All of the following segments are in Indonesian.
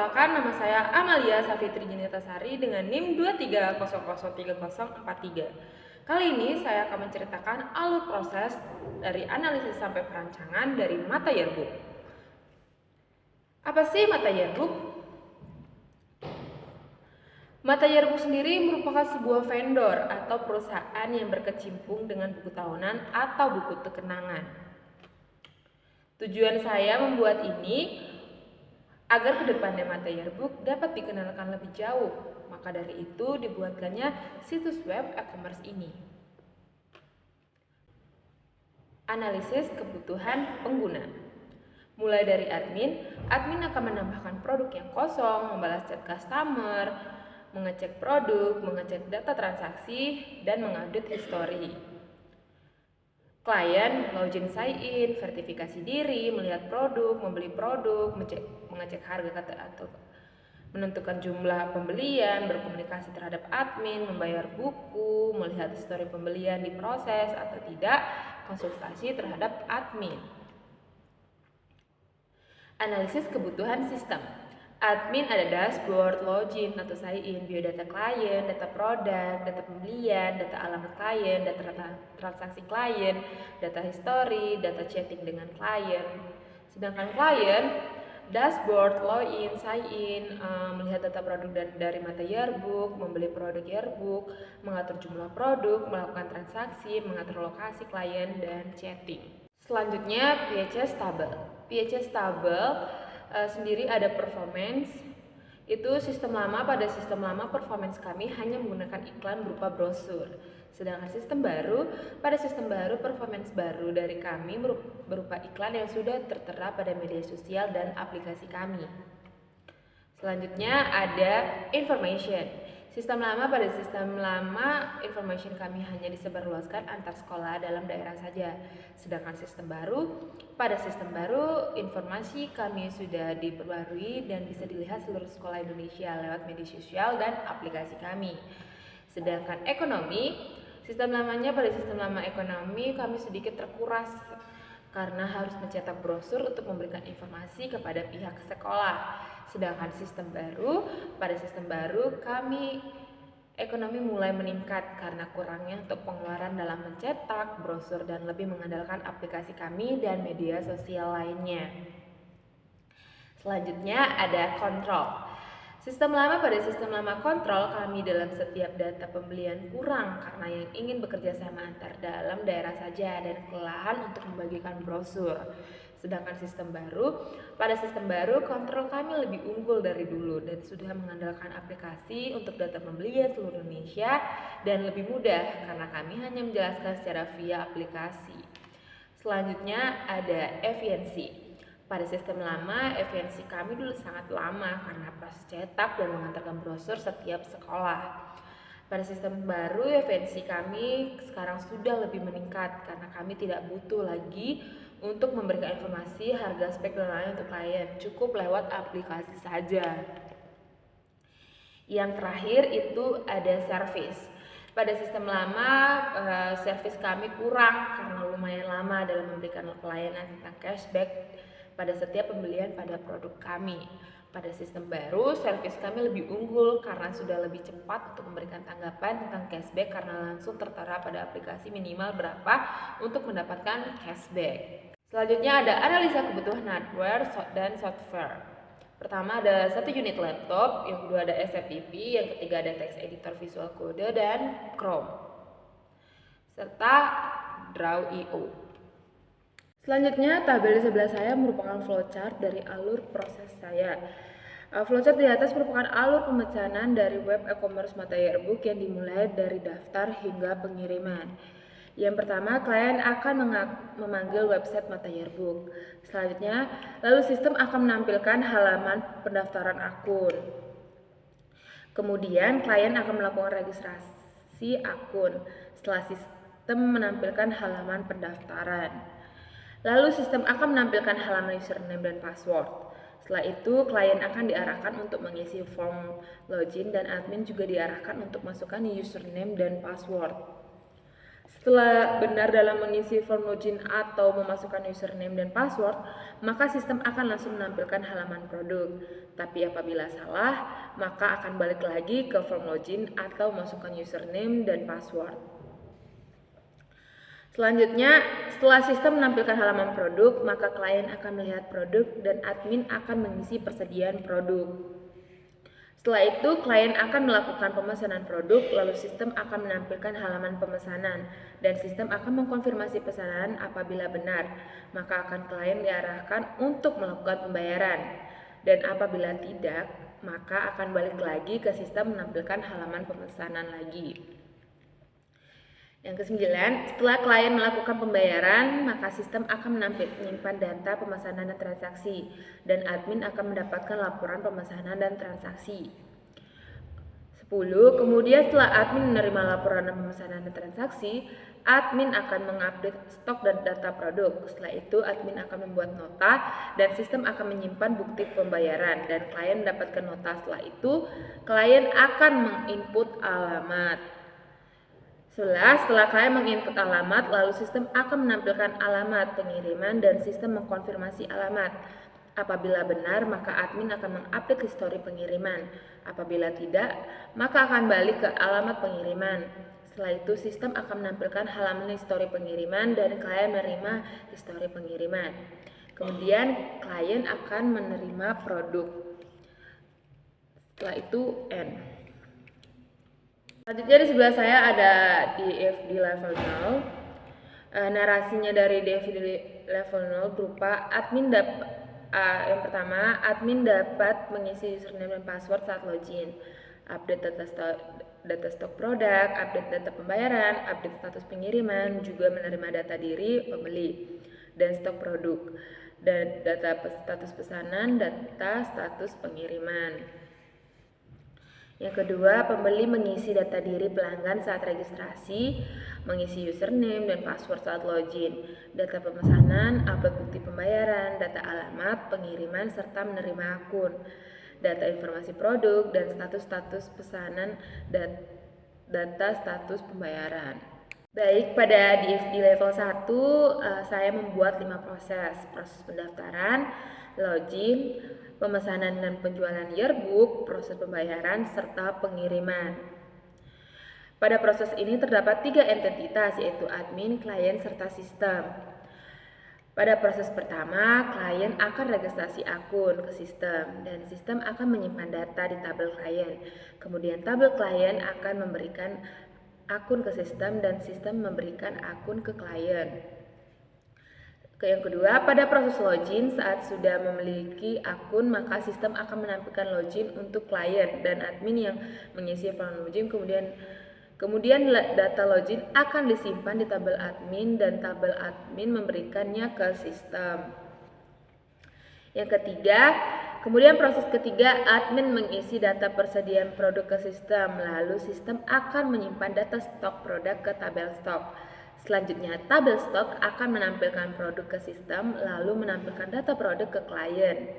perkenalkan, nama saya Amalia Safitri Jenitasari dengan NIM 23003043. Kali ini saya akan menceritakan alur proses dari analisis sampai perancangan dari Mata Yearbook. Apa sih Mata Yearbook? Mata Yearbook sendiri merupakan sebuah vendor atau perusahaan yang berkecimpung dengan buku tahunan atau buku kenangan. Tujuan saya membuat ini agar kedepannya Mata Yearbook dapat dikenalkan lebih jauh, maka dari itu dibuatkannya situs web e-commerce ini. Analisis kebutuhan pengguna. Mulai dari admin akan menambahkan produk yang kosong, membalas chat customer, mengecek produk, mengecek data transaksi, dan mengupdate history. Klien login sign-in, verifikasi diri, melihat produk, membeli produk, mengecek harga atau menentukan jumlah pembelian, berkomunikasi terhadap admin, membayar buku, melihat histori pembelian diproses atau tidak, konsultasi terhadap admin. Analisis kebutuhan sistem. Admin ada dashboard, login atau sign-in, biodata klien, data produk, data pembelian, data alamat klien, data transaksi klien, data history, data chatting dengan klien. Sedangkan klien, dashboard, login, sign-in, melihat data produk dari Mata Yearbook, membeli produk Yearbook, mengatur jumlah produk, melakukan transaksi, mengatur lokasi klien, dan chatting. Selanjutnya PHS Table. PHS Table sendiri ada performance. Itu sistem lama. Pada sistem lama performance kami hanya menggunakan iklan berupa brosur. Sedangkan sistem baru, pada sistem baru performance baru dari kami berupa iklan yang sudah tertera pada media sosial dan aplikasi kami. Selanjutnya ada information. Sistem lama, pada sistem lama information kami hanya disebarluaskan antar sekolah dalam daerah saja. Sedangkan sistem baru, pada sistem baru informasi kami sudah diperbarui dan bisa dilihat seluruh sekolah Indonesia lewat media sosial dan aplikasi kami. Sedangkan ekonomi, sistem lamanya, pada sistem lama ekonomi kami sedikit terkuras karena harus mencetak brosur untuk memberikan informasi kepada pihak sekolah. Sedangkan sistem baru, pada sistem baru kami ekonomi mulai meningkat karena kurangnya untuk pengeluaran dalam mencetak brosur dan lebih mengandalkan aplikasi kami dan media sosial lainnya. Selanjutnya ada kontrol. Sistem lama, pada sistem lama kontrol kami dalam setiap data pembelian kurang karena yang ingin bekerja sama antar dalam daerah saja dan kelelahan untuk membagikan brosur. Sedangkan sistem baru, pada sistem baru kontrol kami lebih unggul dari dulu dan sudah mengandalkan aplikasi untuk data pembelian seluruh Indonesia dan lebih mudah karena kami hanya menjelaskan secara via aplikasi. Selanjutnya ada efisiensi. Pada sistem lama, efisiensi kami dulu sangat lama karena proses cetak dan mengantarkan brosur setiap sekolah. Pada sistem baru, efisiensi kami sekarang sudah lebih meningkat karena kami tidak butuh lagi untuk memberikan informasi harga, spek, dan lain-lain untuk klien. Cukup lewat aplikasi saja. Yang terakhir itu ada service. Pada sistem lama, service kami kurang karena lumayan lama dalam memberikan pelayanan tentang cashback pada setiap pembelian pada produk kami. Pada sistem baru, service kami lebih unggul karena sudah lebih cepat untuk memberikan tanggapan tentang cashback karena langsung tertera pada aplikasi minimal berapa untuk mendapatkan cashback. Selanjutnya ada analisa kebutuhan hardware dan software. Pertama ada 1 unit laptop, yang kedua ada SFTP, yang ketiga ada text editor Visual Code dan Chrome, serta Draw.io. Selanjutnya tabel di sebelah saya merupakan flowchart dari alur proses saya. Flowchart di atas merupakan alur pemesanan dari web e-commerce Mata Yearbook yang dimulai dari daftar hingga pengiriman. Yang pertama, klien akan memanggil website Mata Yearbook. Selanjutnya, lalu sistem akan menampilkan halaman pendaftaran akun. Kemudian, klien akan melakukan registrasi akun setelah sistem menampilkan halaman pendaftaran. Lalu sistem akan menampilkan halaman username dan password. Setelah itu, klien akan diarahkan untuk mengisi form login dan admin juga diarahkan untuk masukkan username dan password. Setelah benar dalam mengisi form login atau memasukkan username dan password, maka sistem akan langsung menampilkan halaman produk. Tapi apabila salah, maka akan balik lagi ke form login atau masukkan username dan password. Selanjutnya, setelah sistem menampilkan halaman produk, maka klien akan melihat produk dan admin akan mengisi persediaan produk. Setelah itu, klien akan melakukan pemesanan produk, lalu sistem akan menampilkan halaman pemesanan, dan sistem akan mengkonfirmasi pesanan apabila benar, maka akan klien diarahkan untuk melakukan pembayaran. Dan apabila tidak, maka akan balik lagi ke sistem menampilkan halaman pemesanan lagi. Yang kesembilan, setelah klien melakukan pembayaran, maka sistem akan menyimpan data pemesanan dan transaksi, dan admin akan mendapatkan laporan pemesanan dan transaksi. 10. Kemudian setelah admin menerima laporan pemesanan dan transaksi, admin akan mengupdate stok dan data produk. Setelah itu, admin akan membuat nota dan sistem akan menyimpan bukti pembayaran, dan klien mendapatkan nota. Setelah itu, klien akan menginput alamat. Setelah klien menginput alamat, lalu sistem akan menampilkan alamat pengiriman dan sistem mengkonfirmasi alamat. Apabila benar, maka admin akan mengupdate histori pengiriman. Apabila tidak, maka akan balik ke alamat pengiriman. Setelah itu, sistem akan menampilkan halaman histori pengiriman dan klien menerima histori pengiriman. Kemudian, klien akan menerima produk. Setelah itu, N. Selanjutnya di sebelah saya ada DFD level 0. Narasinya dari DFD level 0 berupa yang pertama, admin dapat mengisi username dan password saat login, update data stok produk, update data pembayaran, update status pengiriman, juga menerima data diri pembeli dan stok produk, dan data status pesanan, data status pengiriman. Yang kedua, pembeli mengisi data diri pelanggan saat registrasi, mengisi username dan password saat login, data pemesanan, upload bukti pembayaran, data alamat, pengiriman, serta menerima akun, data informasi produk, dan status pesanan, data status pembayaran. Baik, pada DFD level 1, saya membuat 5 proses pendaftaran, login, pemesanan dan penjualan yearbook, proses pembayaran, serta pengiriman. Pada proses ini terdapat 3 entitas, yaitu admin, klien, serta sistem. Pada proses pertama, klien akan registrasi akun ke sistem, dan sistem akan menyimpan data di tabel klien. Kemudian tabel klien akan memberikan akun ke sistem, dan sistem memberikan akun ke klien. Yang kedua, pada proses login, saat sudah memiliki akun, maka sistem akan menampilkan login untuk klien dan admin yang mengisi form login. Kemudian data login akan disimpan di tabel admin, dan tabel admin memberikannya ke sistem. Yang ketiga, kemudian proses ketiga, admin mengisi data persediaan produk ke sistem, lalu sistem akan menyimpan data stok produk ke tabel stok. Selanjutnya, tabel stok akan menampilkan produk ke sistem, lalu menampilkan data produk ke klien.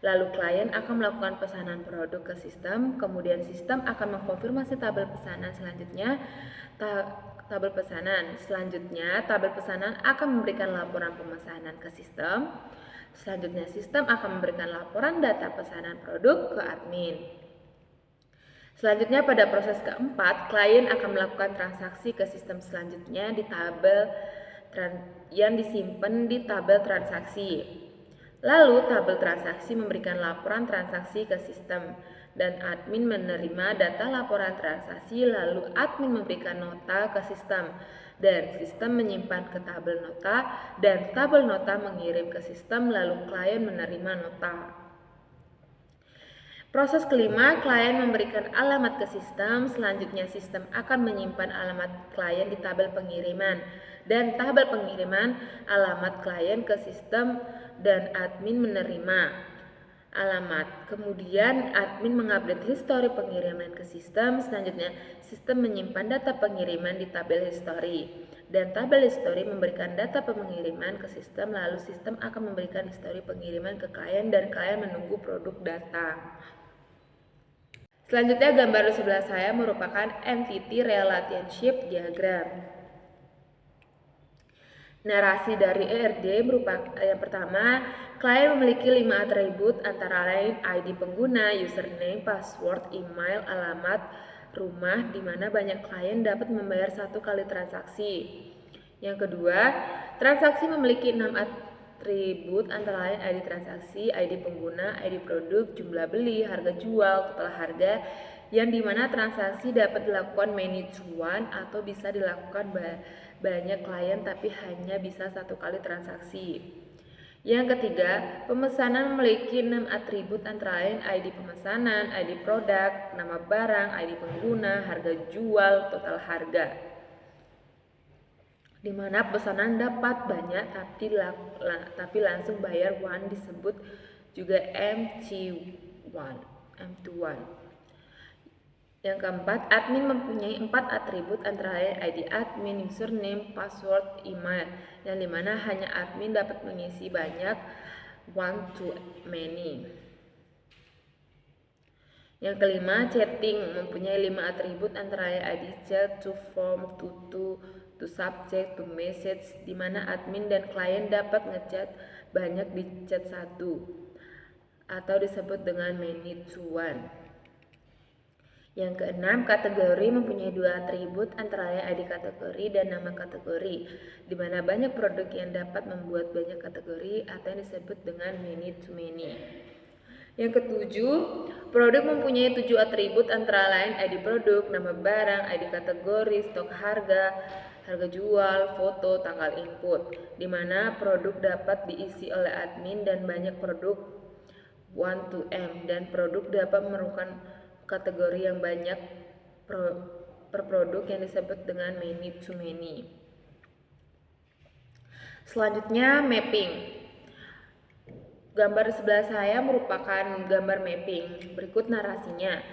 Lalu klien akan melakukan pesanan produk ke sistem, kemudian sistem akan mengkonfirmasi tabel pesanan selanjutnya. Tabel pesanan akan memberikan laporan pemesanan ke sistem. Selanjutnya, sistem akan memberikan laporan data pesanan produk ke admin. Selanjutnya, pada proses keempat, klien akan melakukan transaksi ke sistem selanjutnya di tabel yang disimpan di tabel transaksi. Lalu, tabel transaksi memberikan laporan transaksi ke sistem, dan admin menerima data laporan transaksi, lalu admin memberikan nota ke sistem, dan sistem menyimpan ke tabel nota, dan tabel nota mengirim ke sistem, lalu klien menerima nota. Proses kelima, klien memberikan alamat ke sistem, selanjutnya sistem akan menyimpan alamat klien di tabel pengiriman, dan tabel pengiriman alamat klien ke sistem, dan admin menerima alamat. Kemudian admin mengupdate histori pengiriman ke sistem, selanjutnya sistem menyimpan data pengiriman di tabel histori, dan tabel histori memberikan data pengiriman ke sistem, lalu sistem akan memberikan histori pengiriman ke klien, dan klien menunggu produk datang. Selanjutnya, gambar di sebelah saya merupakan entity relationship diagram. Narasi dari ERD merupakan yang pertama, klien memiliki 5 atribut antara lain ID pengguna, username, password, email, alamat, rumah, di mana banyak klien dapat membayar 1 kali transaksi. Yang kedua, transaksi memiliki 6 atribut antara lain ID transaksi, ID pengguna, ID produk, jumlah beli, harga jual, total harga, yang dimana transaksi dapat dilakukan many to one atau bisa dilakukan banyak klien tapi hanya bisa 1 kali transaksi. Yang ketiga, pemesanan memiliki 6 atribut antara lain ID pemesanan, ID produk, nama barang, ID pengguna, harga jual, total harga. Di mana pesanan dapat banyak tapi langsung bayar one disebut juga M2 1. Yang keempat, admin mempunyai 4 atribut antara lain ID admin, username, password, email, yang dimana hanya admin dapat mengisi banyak one to many. Yang kelima, chatting mempunyai 5 atribut antara lain ID chat, to form, to subject, to message, di mana admin dan klien dapat ngechat banyak di chat 1 atau disebut dengan many to one. Yang keenam, kategori mempunyai 2 atribut antara lain ID kategori dan nama kategori, di mana banyak produk yang dapat membuat banyak kategori atau yang disebut dengan many to many. Yang ketujuh, produk mempunyai 7 atribut antara lain ID produk, nama barang, ID kategori, stok harga, harga jual, foto, tanggal input, di mana produk dapat diisi oleh admin dan banyak produk 1 to M, dan produk dapat memerlukan kategori yang banyak per produk yang disebut dengan many to many. Selanjutnya, mapping. Gambar sebelah saya merupakan gambar mapping. Berikut narasinya.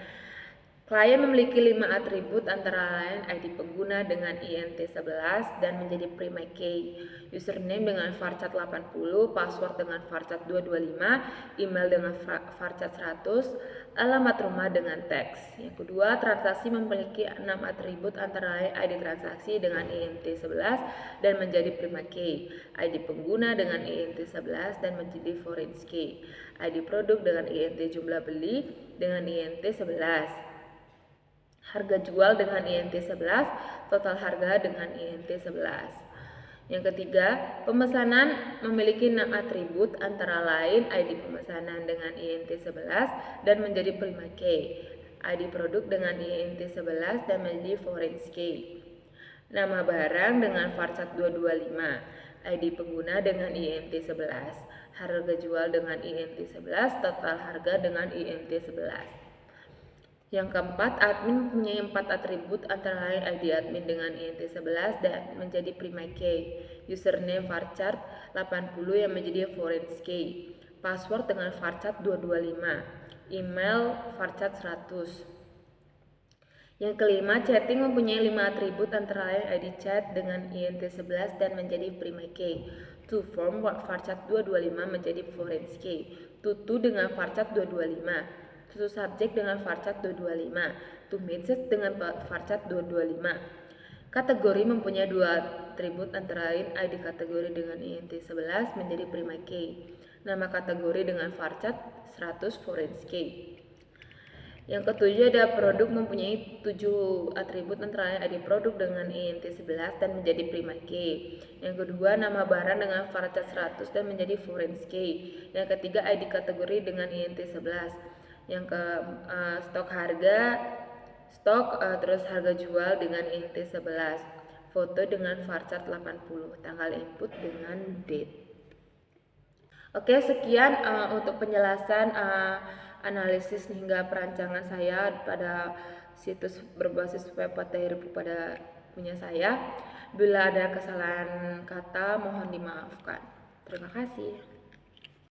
Klien memiliki 5 atribut antara lain ID pengguna dengan INT11 dan menjadi prima key, username dengan varchar 80, password dengan varchar 225, email dengan varchar 100, alamat rumah dengan teks. Yang kedua, transaksi memiliki 6 atribut antara lain ID transaksi dengan INT11 dan menjadi prima key, ID pengguna dengan INT11 dan menjadi foreign key, ID produk dengan INT jumlah beli dengan INT11, harga jual dengan INT11, total harga dengan INT11. Yang ketiga, pemesanan memiliki 6 atribut antara lain ID pemesanan dengan INT11 dan menjadi prima key, ID produk dengan INT11 dan menjadi foreign key, nama barang dengan varchar 225, ID pengguna dengan INT11, harga jual dengan INT11, total harga dengan INT11. Yang keempat, admin mempunyai 4 atribut antara lain ID admin dengan INT11 dan menjadi prima key, username varchar 80 yang menjadi foreign key, password dengan varchar 225, email varchar 100. Yang kelima, chatting mempunyai 5 atribut antara lain ID chat dengan INT11 dan menjadi prima key, to form varchar 225 menjadi foreign key, to dengan varchar 225, to subject dengan varchar 225, to message dengan varchar 225. Kategori mempunyai 2 atribut antara lain ID kategori dengan INT11 menjadi prima key, nama kategori dengan varchar 100 foreign key. Yang ketujuh, ada produk mempunyai 7 atribut antara lain ID produk dengan INT11 dan menjadi prima key. Yang kedua, nama barang dengan varchar 100 dan menjadi foreign key. Yang ketiga, ID kategori dengan INT11. Yang ke stok harga, terus harga jual dengan INT11, foto dengan varchar 80, tanggal input dengan date. Oke, sekian untuk penjelasan analisis hingga perancangan saya pada situs berbasis web pada punya saya. Bila ada kesalahan kata mohon dimaafkan. Terima kasih.